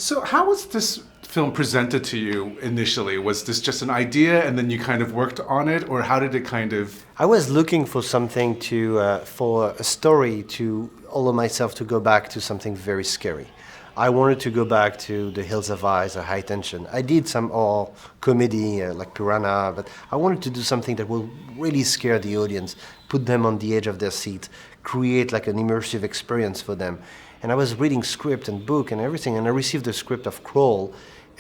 So how was this film presented to you initially? Was this just an idea and then you kind of worked on it, or how did it kind of... I was looking for something for a story to allow myself to go back to something very scary. I wanted to go back to The Hills Have Eyes or High Tension. I did some all comedy like Piranha, but I wanted to do something that will really scare the audience, put them on the edge of their seat, create like an immersive experience for them. And I was reading script and book and everything, and I received the script of Crawl,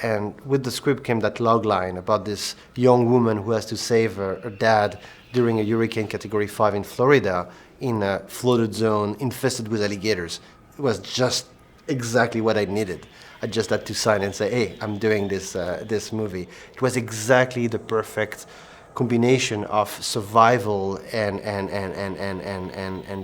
and with the script came that log line about this young woman who has to save her dad during a hurricane category 5 in Florida in a flooded zone infested with alligators. It was just exactly what I needed. I just had to sign and say, hey, I'm doing this movie. It was exactly the perfect combination of survival and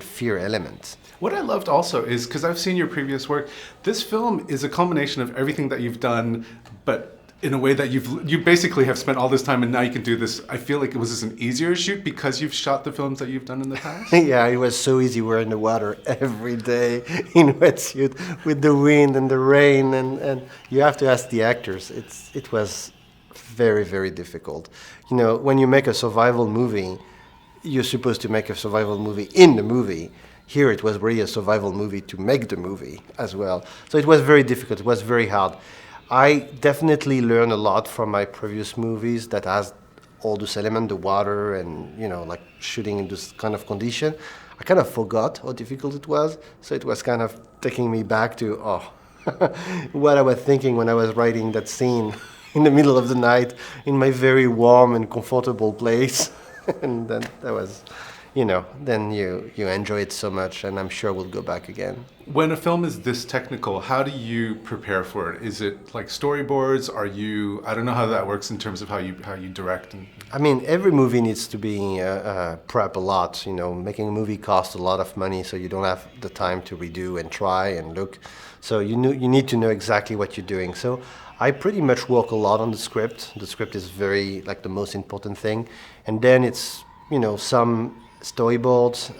fear elements. What I loved also is, because I've seen your previous work, this film is a culmination of everything that you've done, but in a way that you basically have spent all this time and now you can do this. I feel like it was an easier shoot because you've shot the films that you've done in the past. Yeah, it was so easy. We're in the water every day in wetsuit with the wind and the rain, and you have to ask the actors. It was very, very difficult. You know, when you make a survival movie, you're supposed to make a survival movie in the movie. Here it was really a survival movie to make the movie as well. So it was very difficult, it was very hard. I definitely learned a lot from my previous movies that has all those elements, the water and, you know, like shooting in this kind of condition. I kind of forgot how difficult it was. So it was kind of taking me back to, what I was thinking when I was writing that scene in the middle of the night in my very warm and comfortable place. And then that was, you know, then you enjoy it so much, and I'm sure we'll go back again. When a film is this technical, how do you prepare for it? Is it like storyboards? I don't know how that works in terms of how you direct. I mean, every movie needs to be prep a lot. You know, making a movie costs a lot of money, so you don't have the time to redo and try and look. So you need to know exactly what you're doing. So I pretty much work a lot on the script. The script is very, like, the most important thing. And then it's, you know, some storyboards,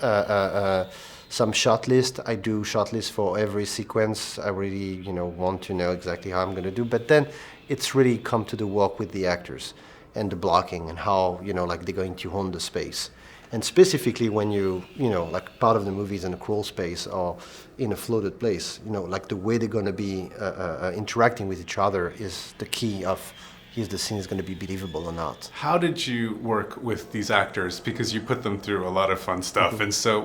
some shot list. I do shot list for every sequence. I really, you know, want to know exactly how I'm going to do. But then it's really come to the work with the actors and the blocking and how, you know, like they're going to own the space. And specifically when you know, like part of the movie is in a crawl space or in a floated place, you know, like the way they're going to be interacting with each other is the key of if the scene is going to be believable or not. How did you work with these actors? Because you put them through a lot of fun stuff. Mm-hmm. And so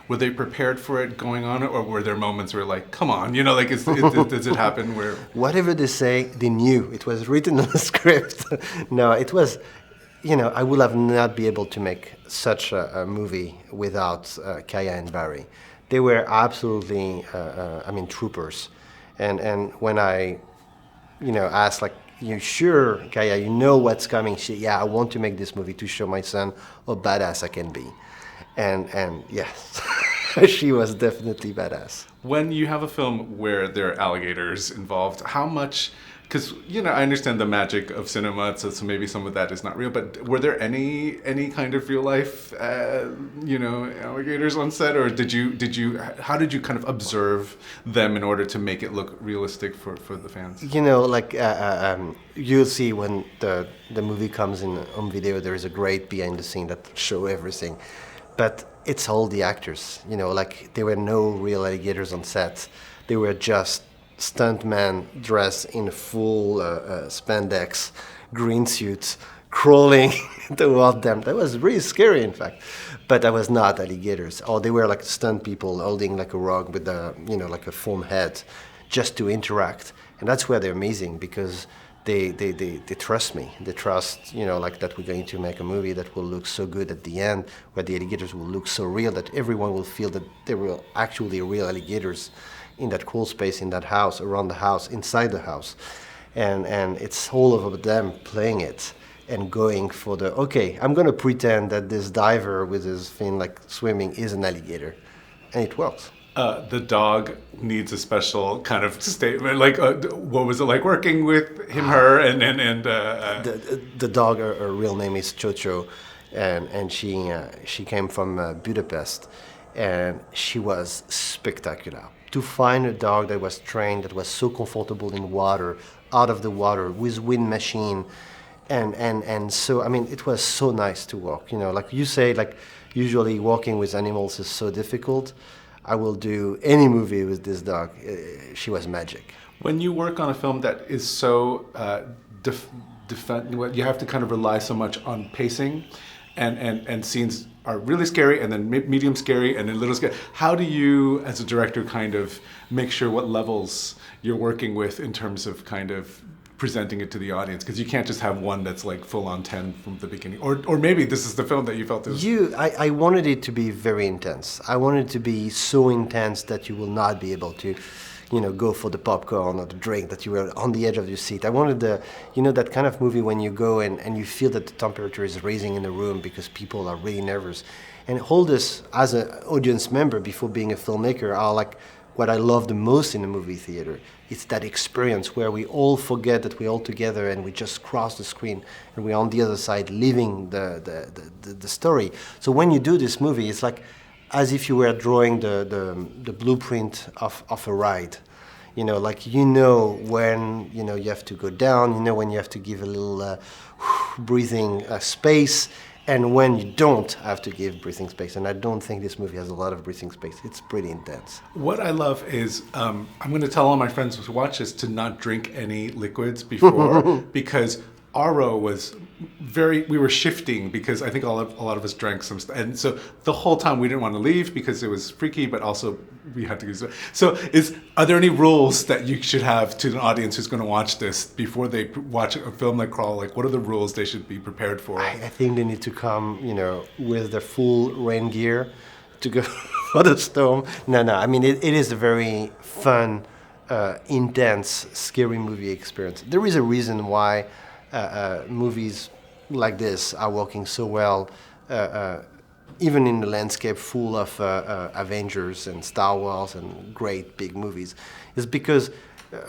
were they prepared for it going on, or were there moments where like, come on, you know, like does it happen where... Whatever they say, they knew. It was written on the script. No, it was, you know, I would have not be able to make such a movie without Kaya and Barry. They were absolutely, troopers. And when I, you know, asked like, you sure, Kaya, you know what's coming? I want to make this movie to show my son how badass I can be. And yes, she was definitely badass. When you have a film where there are alligators involved, how much, because, you know, I understand the magic of cinema, so maybe some of that is not real, but were there any kind of real life, alligators on set, or how did you kind of observe them in order to make it look realistic for the fans? You know, like you'll see when the movie comes in home video, there is a great behind the scene that show everything, but it's all the actors. You know, like there were no real alligators on set. They were just stuntman dressed in full spandex, green suits, crawling toward them. That was really scary, in fact. But that was not alligators. Or they were like stunt people holding like a rug with like a foam head, just to interact. And that's where they're amazing, because they trust me. They trust, you know, like that we're going to make a movie that will look so good at the end, where the alligators will look so real that everyone will feel that they were actually real alligators in that crawl space, in that house, around the house, inside the house. And it's all of them playing it and going for I'm going to pretend that this diver with his fin like swimming is an alligator. And it works. The dog needs a special kind of statement. Like, what was it like working with him, her, and The dog, her real name is Chocho, and she came from Budapest, and she was spectacular. to find a dog that was trained, that was so comfortable in water, out of the water, with wind machine, and so, I mean, it was so nice to walk. You know, like you say, like usually walking with animals is so difficult. I will do any movie with this dog. She was magic. When you work on a film that is so you have to kind of rely so much on pacing, and scenes are really scary, and then medium scary, and then little scary. How do you, as a director, kind of make sure what levels you're working with in terms of kind of presenting it to the audience? Because you can't just have one that's like full on 10 from the beginning. Or maybe this is the film that you felt was... I wanted it to be very intense. I wanted it to be so intense that you will not be able to, you know, go for the popcorn or the drink, that you were on the edge of your seat. I wanted that kind of movie when you go and you feel that the temperature is raising in the room because people are really nervous. And hold this as an audience member before being a filmmaker are like what I love the most in a movie theater. It's that experience where we all forget that we're all together and we just cross the screen and we're on the other side living the story. So when you do this movie, it's like as if you were drawing the blueprint of a ride. You know, like you know when you have to go down, you know when you have to give a little breathing space, and when you don't have to give breathing space. And I don't think this movie has a lot of breathing space. It's pretty intense. What I love is, I'm going to tell all my friends who watch this to not drink any liquids before, because RO was we were shifting because I think a lot of us drank some stuff. And so the whole time we didn't want to leave because it was freaky, but also we had to use it. So are there any rules that you should have to an audience who's going to watch this before they watch a film like Crawl? Like, what are the rules they should be prepared for? I think they need to come, with their full rain gear to go for the storm. No, I mean, it is a very fun, intense, scary movie experience. There is a reason why movies like this are working so well, even in the landscape full of Avengers and Star Wars and great big movies, is because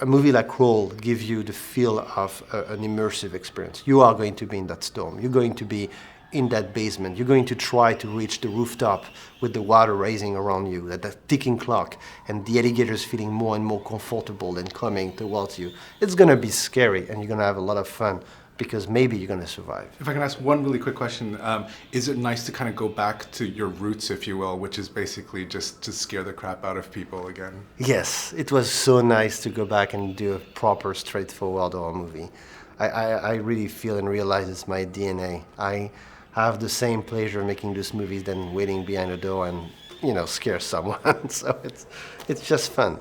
a movie like Crawl gives you the feel of an immersive experience. You are going to be in that storm. You're going to be in that basement. You're going to try to reach the rooftop with the water rising around you, that ticking clock, and the alligators feeling more and more comfortable and coming towards you. It's going to be scary, and you're going to have a lot of fun, because maybe you're going to survive. If I can ask one really quick question, is it nice to kind of go back to your roots, if you will, which is basically just to scare the crap out of people again? Yes, it was so nice to go back and do a proper, straightforward horror movie. I really feel and realize it's my DNA. I have the same pleasure making these movies than waiting behind a door and, scare someone. So it's just fun.